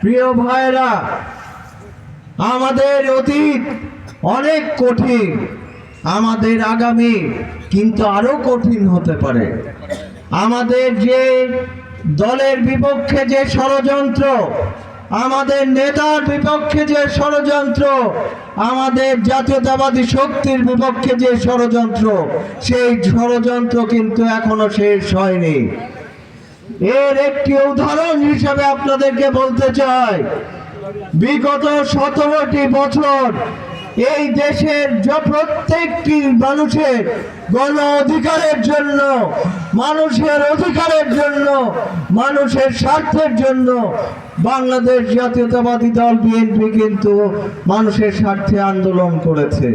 প্রিয় ভাইরা, আমাদের অতীত অনেক কঠিন, আমাদের আগামী কিন্তু আরো কঠিন হতে পারে। আমাদের যে দলের বিপক্ষে যে ষড়যন্ত্র, আমাদের নেতার বিপক্ষে যে ষড়যন্ত্র, আমাদের জাতীয়তাবাদী শক্তির বিপক্ষে যে ষড়যন্ত্র, সেই ষড়যন্ত্র কিন্তু এখনো শেষ হয়নি। এর একটি উদাহরণ হিসেবে আপনাদেরকে বলতে চাই, বিগত 17টি বছর এই দেশের প্রত্যেকটি মানুষের গণ অধিকারের জন্য, মানুষের অধিকারের জন্য, মানুষের স্বার্থের জন্য বাংলাদেশ জাতীয়তাবাদী দল বিএনপি কিন্তু মানুষের স্বার্থে আন্দোলন করেছে।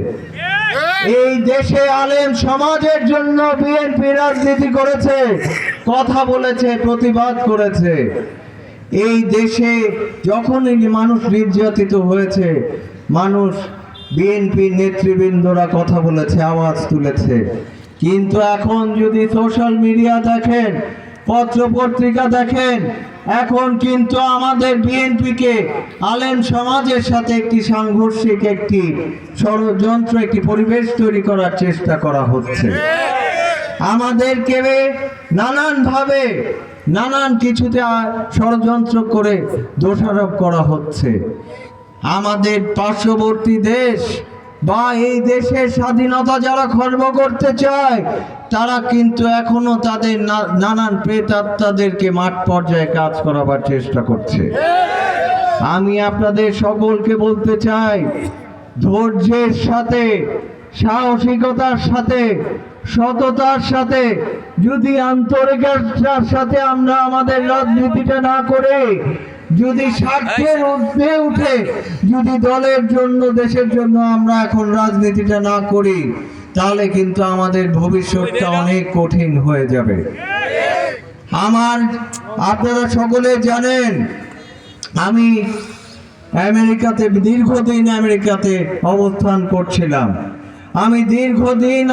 এই দেশে আলেম সমাজের জন্য বিএনপি রাজনীতি করেছে, কথা বলেছে, প্রতিবাদ করেছে। এই দেশে যখনই মানুষ নির্যাতিত হয়েছে, মানুষ বিএনপির নেতৃবৃন্দরা কথা বলেছে, আওয়াজ তুলেছে। কিন্তু এখন যদি সোশ্যাল মিডিয়া দেখেন, পত্র পত্রিকা দেখেন, এখন কিন্তু আমাদের বিএনপিকে আলেম সমাজের সাথে একটি সাংঘর্ষিক একটি ষড়যন্ত্র, একটি পরিবেশ তৈরি করার চেষ্টা করা হচ্ছে। আমাদেরকে নানানভাবে নানান কিছুতে ষড়যন্ত্র করে দোষারোপ করা হচ্ছে। আমাদের পার্শ্ববর্তী দেশ বা এই দেশের স্বাধীনতা যারা খর্ব করতে চায়, তারা কিন্তু এখনো তাদের নানান প্রেতাত্মাদেরকে মাঠ পর্যায়ে কাজ করাবার চেষ্টা করছে। আমি আপনাদের সকলকে বলতে চাই, ধৈর্যের সাথে, সাহসিকতার সাথে, সততার সাথে, যদি আন্তরিকতার সাথে আমরা আমাদের রাজনীতিটা না করে, যদি স্বার্থের ঊর্ধ্বে উঠে, যদি দলের জন্য, দেশের জন্য আমরা এখন রাজনীতিটা না করি, তাহলে কিন্তু আমাদের ভবিষ্যৎটা অনেক কঠিন হয়ে যাবে। আপনারা সকলে জানেন, আমি দীর্ঘদিন আমেরিকাতে অবস্থান করছিলাম। আমি দীর্ঘদিন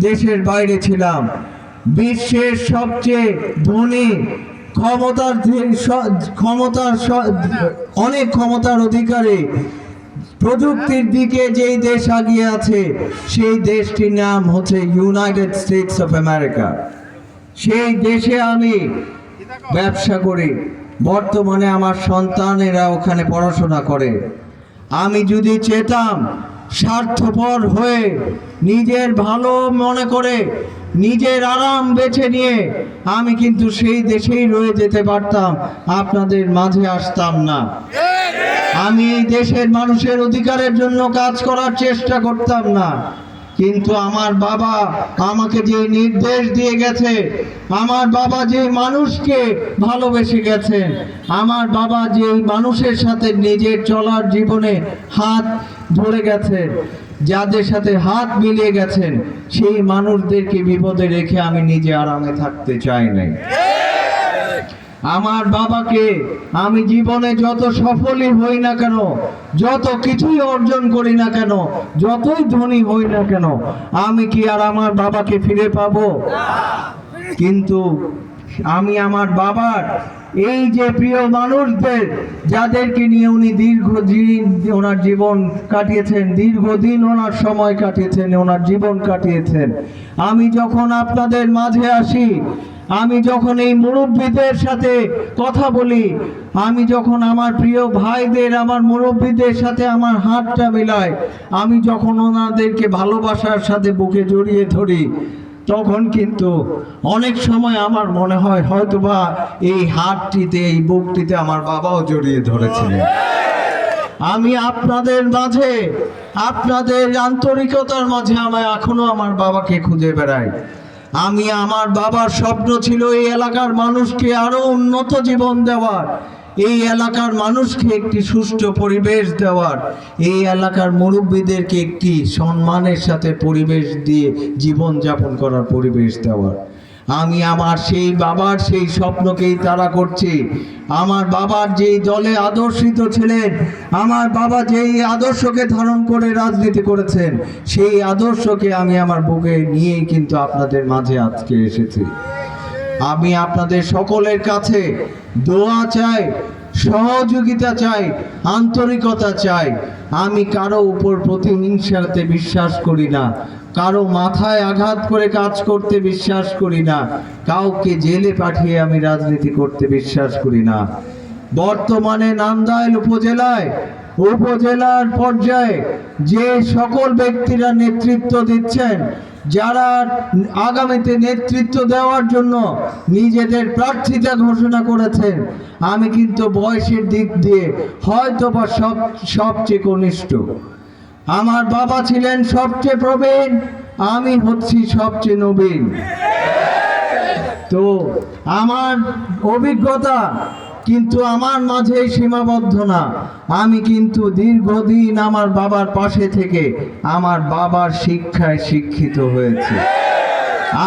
দেশের বাইরে ছিলাম। বিশ্বের সবচেয়ে ধনী, অনেক ক্ষমতার অধিকারী, প্রযুক্তির দিকে যেই দেশ এগিয়ে আছে, সেই দেশটির নাম হচ্ছে ইউনাইটেড স্টেটস অফ আমেরিকা। সেই দেশে আমি ব্যবসা করি। বর্তমানে আমার সন্তানেরা ওখানে পড়াশোনা করে। আমি যদি চেতাম, স্বার্থপর হয়ে, নিজের ভালো মনে করে, নিজের আরাম বেছে নিয়ে আমি কিন্তু সেই দেশেই রয়ে যেতে পারতাম, আপনাদের মাঝে আসতাম না। আমি এই দেশের মানুষের অধিকারের জন্য কাজ করার চেষ্টা করতাম না। কিন্তু আমার বাবা আমাকে যে নির্দেশ দিয়ে গেছে, আমার বাবা যে মানুষকে ভালোবেসে গেছেন, আমার বাবা যে মানুষের সাথে নিজের চলার জীবনে হাত ধরে গেছেন, যাদের সাথে হাত মিলিয়ে গেছেন, সেই মানুষদেরকে বিপদে রেখে আমি নিজে আরামে থাকতে চাই নাই। আমার বাবাকে আমি জীবনে যত সফলই হই না কেন, যত কিছুই অর্জন করি না কেন, যতই ধনী হই না কেন, আমি কি আর আমার বাবাকে ফিরে পাবো? কিন্তু আমি আমার বাবার এই যে প্রিয় মানুষদের, যাদেরকে নিয়ে উনি দীর্ঘদিন ওনার জীবন কাটিয়েছেন, দীর্ঘদিন ওনার সময় কাটিয়েছেন, ওনার জীবন কাটিয়েছেন, আমি যখন আপনাদের মাঝে আসি, আমি যখন এই মুরব্বীদের সাথে কথা বলি, আমি যখন আমার প্রিয় ভাইদের, আমার মুরব্বীদের সাথে আমার হাতটা মিলাই, আমি যখন ওনাদেরকে ভালোবাসার সাথে বুকে জড়িয়ে ধরি, তখন কিন্তু অনেক সময় আমার মনে হয় হয়তোবা এই হাতটিতে, এই বুকটিতে আমার বাবাও জড়িয়ে ধরেছিলেন। আমি আপনাদের মাঝে, আপনাদের আন্তরিকতার মাঝে আমি এখনো আমার বাবাকে খুঁজে বেড়াই। আমার বাবার স্বপ্ন ছিল এই এলাকার মানুষকে আরো উন্নত জীবন দেওয়ার, এই এলাকার মানুষকে একটি সুষ্ঠু পরিবেশ দেওয়ার, এই এলাকার মুরব্বীদেরকে একটি সম্মানের সাথে পরিবেশ দিয়ে জীবন যাপন করার পরিবেশ দেওয়ার। আমি আমার সেই বাবার সেই স্বপ্নকেই তাড়া করছি। আমার বাবার যেই দলে আদর্শিত ছিলেন, আমার বাবা যেই আদর্শকে ধারণ করে রাজনীতি করেছেন, সেই আদর্শকে আমি আমার বুকে নিয়েই কিন্তু আপনাদের মাঝে আজকে এসেছি। আমি আপনাদের সকলের কাছে দোয়া চাই, সহযোগিতা চাই, আন্তরিকতা চাই। আমি কারো উপর প্রতিহিংসাতে বিশ্বাস করি না, কারো মাথায় আঘাত করে কাজ করতে বিশ্বাস করি না, কাউকে জেলে পাঠিয়ে আমি রাজনীতি করতে বিশ্বাস করি না। বর্তমানে নান্দাইল উপজেলার পর্যায়ে যে সকল ব্যক্তিরা নেতৃত্ব দিচ্ছেন, যারা আগামীতে নেতৃত্ব দেওয়ার জন্য নিজেদের প্রার্থিতা ঘোষণা করেছেন, আমি কিন্তু বয়সের দিক দিয়ে হয়তো বা সবচেয়ে কনিষ্ঠ। আমার বাবা ছিলেন সবচেয়ে প্রবীণ, আমি হচ্ছি সবচেয়ে নবীন। তো আমার অভিজ্ঞতা কিন্তু আমার মাঝে সীমাবদ্ধ না। আমি কিন্তু দীর্ঘদিন আমার বাবার পাশে থেকে আমার বাবার শিক্ষায় শিক্ষিত হয়েছি।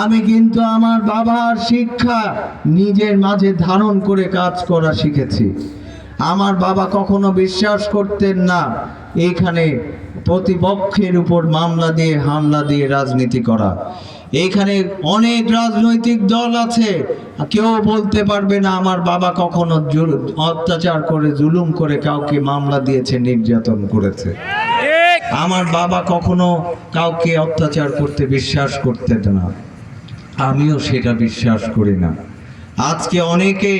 আমি কিন্তু আমার বাবার শিক্ষা নিজের মাঝে ধারণ করে কাজ করা শিখেছি। আমার বাবা কখনো বিশ্বাস করতেন না এইখানে প্রতিপক্ষের উপর মামলা দিয়ে হামলা দিয়ে রাজনীতি করা। এইখানে অনেক রাজনৈতিক দল আছে, কেউ বলতে পারবে না আমার বাবা কখনো অত্যাচার করে জুলুম করে কাউকে মামলা দিয়েছে, নির্যাতন করেছে। আমার বাবা কখনো কাউকে অত্যাচার করতে বিশ্বাস করতেন না, আমিও সেটা বিশ্বাস করি না। আজকে অনেকে,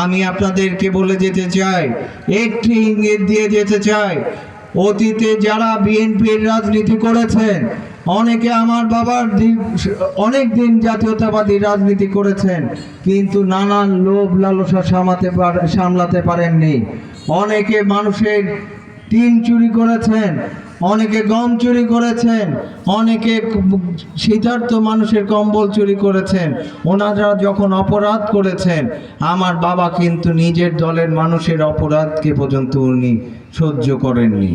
আমি আপনাদেরকে বলে যেতে চাই, একটি ইঙ্গিত দিয়ে যেতে চাই, অতীতে যারা বিএনপির রাজনীতি করেছেন, অনেকে আমার বাবার অনেক দিন জাতীয়তাবাদী রাজনীতি করেছেন, কিন্তু নানান লোভ লালসা সামলাতে পারেননি। অনেকে মানুষের টিন চুরি করেছেন, অনেকে গম চুরি করেছেন, অনেকে শীতার্থ মানুষের কম্বল চুরি করেছেন। ওনারা যখন অপরাধ করেছেন, আমার বাবা কিন্তু নিজের দলের মানুষের অপরাধকে পর্যন্ত উনি সহ্য করেননি।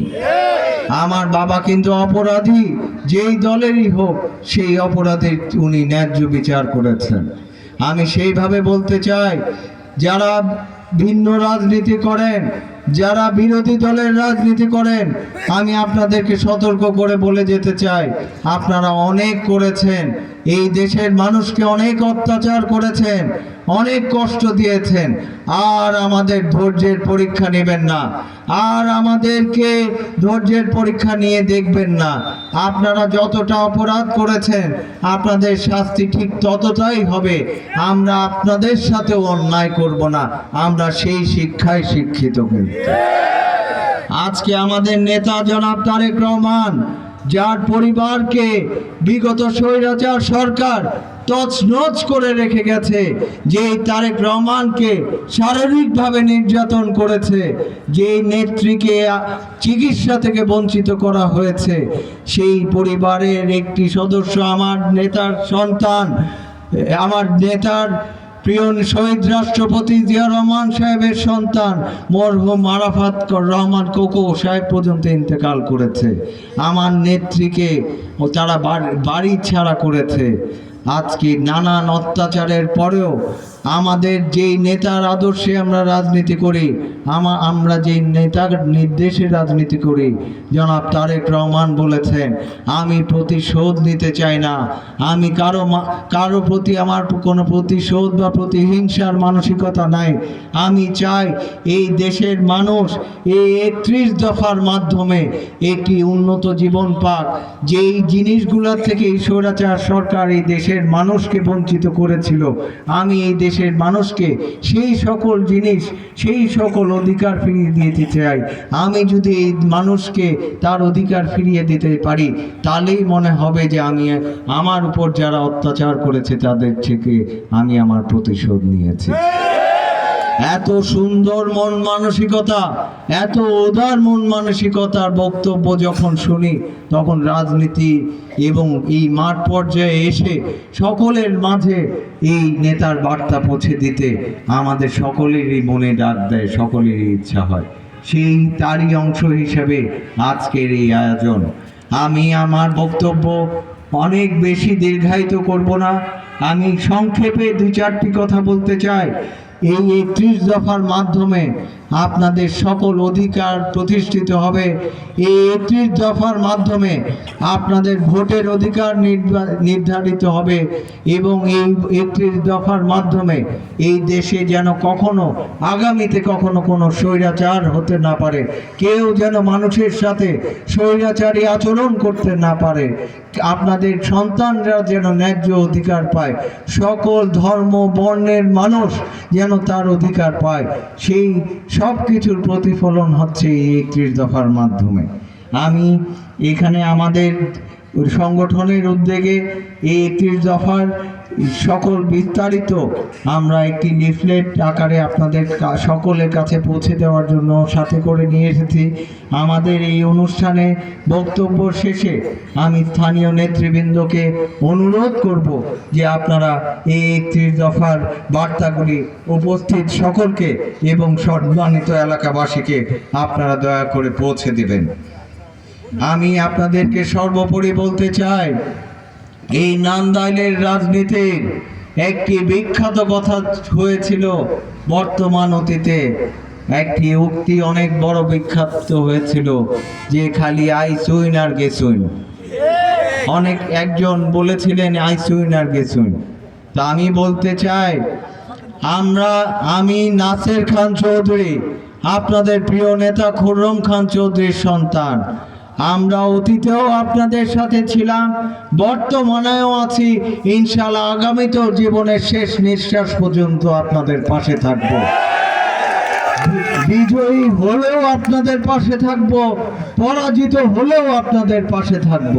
আমার বাবা কিন্তু অপরাধী যেই দলেরই হোক, সেই অপরাধের উনি ন্যায্য বিচার করেছেন। আমি সেইভাবে বলতে চাই, যারা ভিন্ন রাজনীতি করেন, যারা বিরোধী দলের রাজনীতি করেন, আমি আপনাদেরকে সতর্ক করে বলে যেতে চাই, আপনারা অনেক করেছেন, এই দেশের মানুষকে অনেক অত্যাচার করেছেন, অনেক কষ্ট দিয়েছেন। আর আমাদের ধৈর্যের পরীক্ষা নেবেন না, আর আমাদেরকে ধৈর্যের পরীক্ষা নিয়ে দেখবেন না। আপনারা যতটা অপরাধ করেছেন, আপনাদের শাস্তি ঠিক ততটাই হবে। আমরা আপনাদের সাথেও অন্যায় করব না, আমরা সেই শিক্ষায় শিক্ষিত। কিন্তু আজকে আমাদের নেতা জনাব তারেক রহমান, যার পরিবারকে বিগত স্বৈরাচার সরকার তছনছ করে রেখে গেছে, যে তারেক রহমানকে শারীরিকভাবে নির্যাতন করেছে, যে নেত্রীকে চিকিৎসা থেকে বঞ্চিত করা হয়েছে, সেই পরিবারের একটি সদস্য, আমার নেতার সন্তান, আমার নেতার প্রিয় শহীদ রাষ্ট্রপতি জিয়া রহমান সাহেবের সন্তান মরহুম আরাফাত রহমান কোকো সাহেব পর্যন্ত ইন্তেকাল করেছে। আমার নেত্রীকে তারা বাড়ি ছাড়া করেছে। আজকে নানান অত্যাচারের পরেও আমাদের যেই নেতার আদর্শে আমরা রাজনীতি করি, আমরা যেই নেতার নির্দেশে রাজনীতি করি, জনাব তারেক রহমান বলেছেন, আমি প্রতিশোধ নিতে চাই না, আমি কারো প্রতি আমার কোনো প্রতিশোধ বা প্রতিহিংসার মানসিকতা নাই। আমি চাই এই দেশের মানুষ এই 31 দফার মাধ্যমে একটি উন্নত জীবন পাক। যেই জিনিসগুলোর থেকে এই স্বৈরাচার সরকার এই দেশের মানুষকে বঞ্চিত করেছিল, আমি এই দেশের মানুষকে সেই সকল জিনিস, সেই সকল অধিকার ফিরিয়ে দিতে চাই। আমি যদি এই মানুষকে তার অধিকার ফিরিয়ে দিতে পারি, তাহলেই মনে হবে যে আমি আমার উপর যারা অত্যাচার করেছে তাদের থেকে আমি আমার প্রতিশোধ নিয়েছি। এত সুন্দর মন মানসিকতা, এত উদার মন মানসিকতার বক্তব্য যখন শুনি, তখন রাজনীতি এবং এই মাঠ পর্যায়ে এসে সকলের মাঝে এই নেতার বার্তা পৌঁছে দিতে আমাদের সকলেরই মনে ডাক দেয়, সকলেরই ইচ্ছা হয়। সেই তারই অংশ হিসেবে আজকের এই আয়োজন। আমি আমার বক্তব্য অনেক বেশি দীর্ঘায়িত করব না, আমি সংক্ষেপে 2-4টি কথা বলতে চাই। এই 31 দফার মাধ্যমে আপনাদের সকল অধিকার প্রতিষ্ঠিত হবে এই 31 দফার মাধ্যমে। আপনাদের ভোটের অধিকার নির্ধারিত হবে এবং এই 31 দফার মাধ্যমে এই দেশে যেন কখনো আগামীতে কখনো কোনো স্বৈরাচার হতে না পারে, কেউ যেন মানুষের সাথে স্বৈরাচারী আচরণ করতে না পারে, আপনাদের সন্তানরা যেন ন্যায্য অধিকার পায়, সকল ধর্ম বর্ণের মানুষ যেন তার অধিকার পায়, সেই সব কিছুর প্রতিফলন হচ্ছে এই 31 দফার মাধ্যমে। আমি এখানে আমাদের সংগঠনের উদ্যোগে এই 31 দফার সকল বিস্তারিত আমরা একটি লিফলেট আকারে আপনাদের সকলের কাছে পৌঁছে দেওয়ার জন্য সাথে করে নিয়ে এসেছি। আমাদের এই অনুষ্ঠানে বক্তব্য শেষে আমি স্থানীয় নেতৃবৃন্দকে অনুরোধ করব যে আপনারা এই 31 দফার বার্তাগুলি উপস্থিত সকলকে এবং সম্মানিত এলাকাবাসীকে আপনারা দয়া করে পৌঁছে দেবেন। আমি আপনাদেরকে সর্বোপরি বলতে চাই, এই নান্দাইলের রাজনীতির একটি বিখ্যাত কথা হয়েছিল বর্তমান অতীতে, একটি উক্তি অনেক বড় বিখ্যাত হয়েছিল যে খালি আই সুইন আর গেসুইন। একজন বলেছিলেন আই সুইন আর গেসুইন। তা আমি বলতে চাই, আমি নাসের খান চৌধুরী, আপনাদের প্রিয় নেতা খুররম খান চৌধুরীর সন্তান। আমরা অতীতেও আপনাদের সাথে ছিলাম, বর্তমানেও আছি, ইনশাআল্লাহ আগামীতেও জীবনের শেষ নিঃশ্বাস পর্যন্ত আপনাদের পাশে থাকব। বিজয়ী হলেও আপনাদের পাশে থাকব, পরাজিত হলেও আপনাদের পাশে থাকব।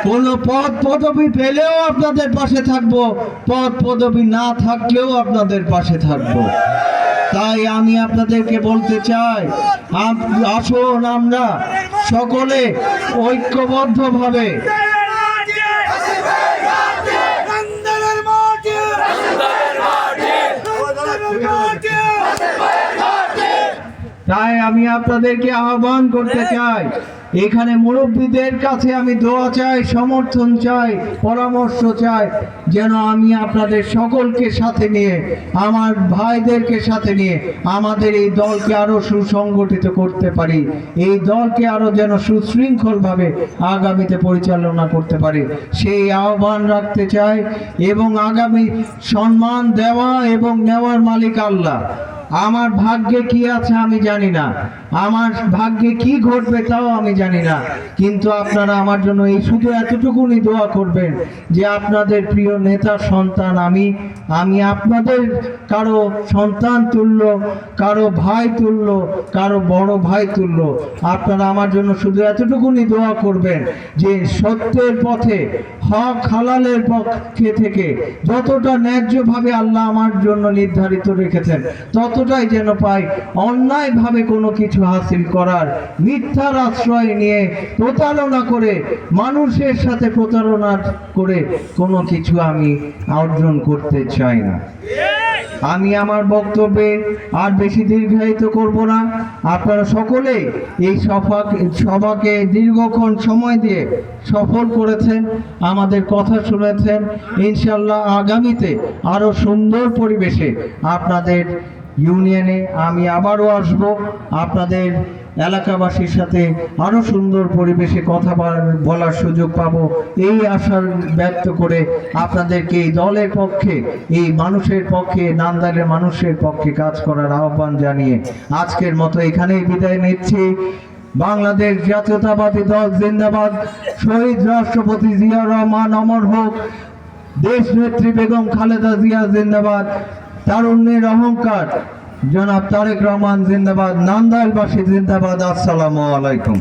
কোনো পদ পদবি পেলেও আপনাদের পাশে থাকব, পদ পদবি না থাকলেও আপনাদের পাশে থাকব। তাই আমি আপনাদেরকে বলতে চাই, আসুন আমরা সকলে ঐক্যবদ্ধভাবে তাই আমি আপনাদেরকে আহ্বান করতে চাই, এখানে মুরব্বীদের কাছে আমি দোয়া চাই, সমর্থন চাই, পরামর্শ চাই, যেন আমি আপনাদের সকলকে সাথে নিয়ে, আমার ভাইদেরকে সাথে নিয়ে আমাদের এই দলকে আরো সুসংগঠিত করতে পারি, এই দলকে আরো যেন সুশৃঙ্খলভাবে আগামীতে পরিচালনা করতে পারি, সেই আহ্বান রাখতে চাই। এবং আগামী সম্মান দেওয়া এবং নেওয়ার মালিক আল্লাহ। আমার ভাগ্যে কি আছে আমি জানি না, আমার ভাগ্যে কি ঘটবে তাও আমি জানি না, কিন্তু আপনারা আমার জন্য এই শুধু এতটুকুনি দোয়া করবেন যে আপনাদের প্রিয় নেতার সন্তান আমি আপনাদের কারো সন্তান তুল্য, কারো ভাই তুল্য, কারো বড় ভাই তুল্য। আপনারা আমার জন্য শুধু এতটুকুনি দোয়া করবেন যে সত্যের পথে, হক হালালের পক্ষে থেকে যতটা ন্যায্যভাবে আল্লাহ আমার জন্য নির্ধারিত রেখেছেন ততটাই যেন পাই, অন্যায়ভাবে কোনো কিছু হাসিল করার, মিথ্যার আশ্রয় নিয়ে প্রতারণা করে, মানুষের সাথে প্রতারণা করে কোনো কিছু আমি অর্জন করতে চাই না। আমি আমার বক্তব্যে আর বেশি দীর্ঘায়িত করব না। আপনারা সকলে এই সভাকে দীর্ঘক্ষণ সময় দিয়ে সফল করেছেন, আমাদের কথা শুনেছেন। ইনশাল্লাহ আগামীতে আরো সুন্দর পরিবেশে আপনাদের ইউনিয়নে আমি আবারও আসব, আপনাদের এলাকাবাসীর সাথে আরো সুন্দর পরিবেশে কথা বলার সুযোগ পাবো, এই আশা ব্যক্ত করে আপনাদেরকে এই দলের পক্ষে, এই মানুষের পক্ষে, নান্দাইলের মানুষের পক্ষে কাজ করার আহ্বান জানিয়ে আজকের মতো এখানেই বিদায় নিচ্ছি। বাংলাদেশ জাতীয়তাবাদী দল জিন্দাবাদ। শহীদ রাষ্ট্রপতি জিয়া রহমান অমর হোক। দেশ নেত্রী বেগম খালেদা জিয়া জিন্দাবাদ। তারুণ্যের অহংকার জনাব তারেক রহমান জিন্দাবাদ। নান্দাইলবাসী জিন্দাবাদ। আসসালামু আলাইকুম।